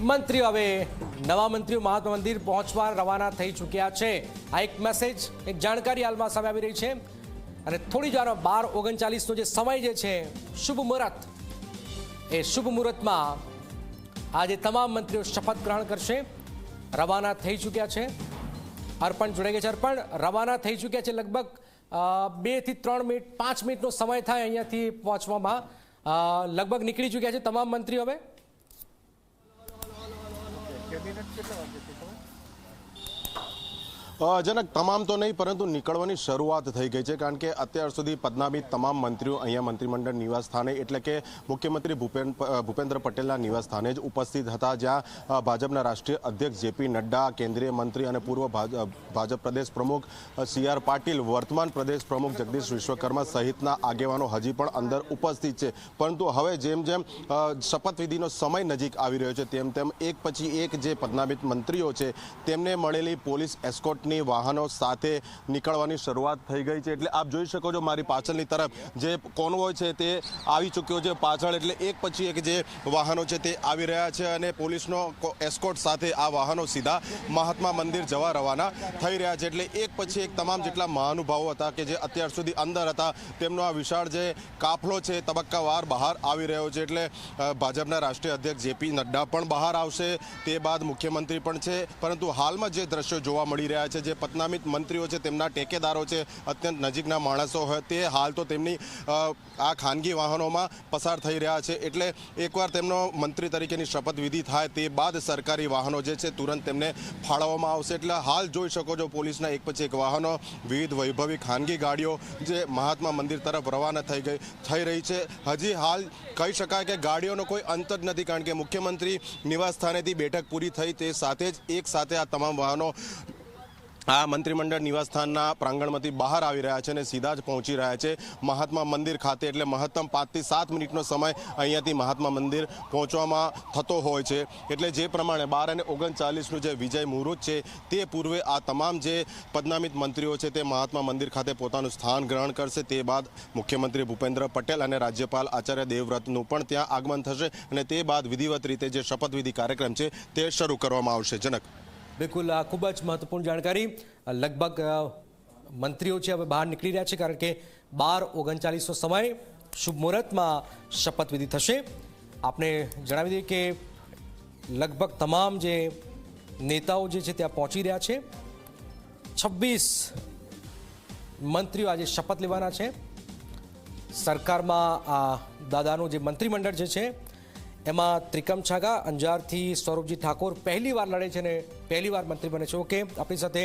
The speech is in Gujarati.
મંત્રીઓ હવે નવા મંત્રીઓ મહાત્મા મંદિર પહોંચવા રવાના થઈ ચૂક્યા છે। આ એક મેસેજ, એક જાણકારી હાલમાં સામે આવી રહી છે અને થોડી જ વારમાં 12:39નો જે સમય જે છે શુભ મુહૂર્ત, એ શુભ મુહૂર્તમાં આજે તમામ મંત્રીઓ શપથ ગ્રહણ કરશે। રવાના થઈ ચૂક્યા છે। અર્પણ જોડાઈ ગયા છે। અર્પણ, રવાના થઈ ચૂક્યા છે। લગભગ 2 થી 3 મિનિટ 5 મિનિટનો સમય થાય અહીંયાથી પહોંચવામાં। લગભગ નીકળી ચૂક્યા છે તમામ મંત્રીઓ। હવે જનક તમામ તો નહીં, પરંતુ નીકળવાની શરૂઆત થઈ ગઈ છે, કારણ કે અત્યાર સુધી પદનામિત તમામ મંત્રીઓ અહીંયા મંત્રીમંડળ નિવાસ સ્થાને એટલે કે મુખ્યમંત્રી ભૂપેન્દ્ર પટેલના નિવાસ સ્થાને જ ઉપસ્થિત હતા, જ્યાં ભાજપના રાષ્ટ્રીય અધ્યક્ષ જેપી નડ્ડા, કેન્દ્રીય મંત્રી અને પૂર્વ ભાજપ પ્રદેશ પ્રમુખ સી.આર. પાટીલ, વર્તમાન પ્રદેશ પ્રમુખ જગદીશ વિશ્વકર્મા સહિતના આગેવાનો હજી પણ અંદર ઉપસ્થિત છે। પરંતુ હવે જેમ જેમ શપથવિધિનો સમય નજીક આવી રહ્યો છે તેમ તેમ એક પછી એક જે પદનામિત મંત્રીઓ છે તેમને મળેલી પોલીસ એસ્કોર્ટ વાહનો સાથે નીકળવાની શરૂઆત થઈ ગઈ છે। એટલે આપ જોઈ શકો છો મારી પાછળની તરફ જે કોન્વોય છે તે આવી ચૂક્યો છે પાછળ, એટલે એક પછી એક જે વાહનો છે તે આવી રહ્યા છે અને પોલીસનો એસ્કોર્ટ સાથે આ વાહનો સીધા મહાત્મા મંદિર જવા રવાના થઈ રહ્યા છે। એટલે એક પછી એક તમામ જેટલા મહાનુભાવો હતા કે જે અત્યાર સુધી અંદર હતા તેમનો આ વિશાળ જે કાફલો છે તબક્કાવાર બહાર આવી રહ્યો છે। એટલે ભાજપના રાષ્ટ્રીય અધ્યક્ષ જેપી નડ્ડા પણ બહાર આવશે, તે બાદ મુખ્યમંત્રી પણ છે, પરંતુ હાલમાં જે દ્રશ્યો જોવા મળી રહ્યા છે, જે પદનામિત મંત્રીઓ છે તેમના ટેકેદારો છે, અત્યંત નજીકના માણસો હોય તે હાલ તો તેમની આ ખાનગી વાહનોમાં પસાર થઈ રહ્યા છે। એટલે એકવાર તેમનો મંત્રી તરીકેની શપથવિધિ થાય તે બાદ સરકારી વાહનો જે છે તુરંત તેમને ફાળવવામાં આવશે। એટલે હાલ જોઈ શકો છો પોલીસના એક પછી એક વાહનો, વિવિધ વૈભવી ખાનગી ગાડીઓ જે મહાત્મા મંદિર તરફ રવાના થઈ રહી છે। હજી હાલ કહી શકાય કે ગાડીઓનો કોઈ અંત જ નથી, કારણ કે મુખ્યમંત્રી નિવાસ સ્થાનેથી બેઠક પૂરી થઈ તે સાથે જ એક સાથે આ તમામ વાહનો આ મંત્રીમંડળ નિવાસસ્થાનના પ્રાંગણમાંથી બહાર આવી રહ્યા છે અને સીધા જ પહોંચી રહ્યા છે મહાત્મા મંદિર ખાતે। એટલે મહત્તમ 5 થી 7 મિનિટનો સમય અહીંયાથી મહાત્મા મંદિર પહોંચવામાં થતો હોય છે। એટલે જે પ્રમાણે 12:39નું જે વિજય મુહૂર્ત છે તે પૂર્વે આ તમામ જે પદનામિત મંત્રીઓ છે તે મહાત્મા મંદિર ખાતે પોતાનું સ્થાન ગ્રહણ કરશે। તે બાદ મુખ્યમંત્રી ભૂપેન્દ્ર પટેલ અને રાજ્યપાલ આચાર્ય દેવવ્રતનું પણ ત્યાં આગમન થશે અને તે બાદ વિધિવત રીતે જે શપથવિધિ કાર્યક્રમ છે તે શરૂ કરવામાં આવશે। જનક, બિલકુલ, આ ખૂબ જ મહત્વપૂર્ણ જાણકારી। લગભગ મંત્રીઓ છે હવે બહાર નીકળી રહ્યા છે, કારણ કે 12:39નો સમય શુભ મુહૂર્તમાં શપથવિધિ થશે। આપણે જણાવી દઈએ કે લગભગ તમામ જે નેતાઓ જે છે ત્યાં પહોંચી રહ્યા છે। 26 મંત્રીઓ આજે શપથ લેવાના છે। સરકારમાં આ દાદાનું જે મંત્રીમંડળ જે છે એમાં ત્રિકમ છાગા અંજારથી સ્વરૂપજી ઠાકોર પહેલી વાર લડે છે અને પહેલી વાર મંત્રી બને છે। ઓકે, આપણી સાથે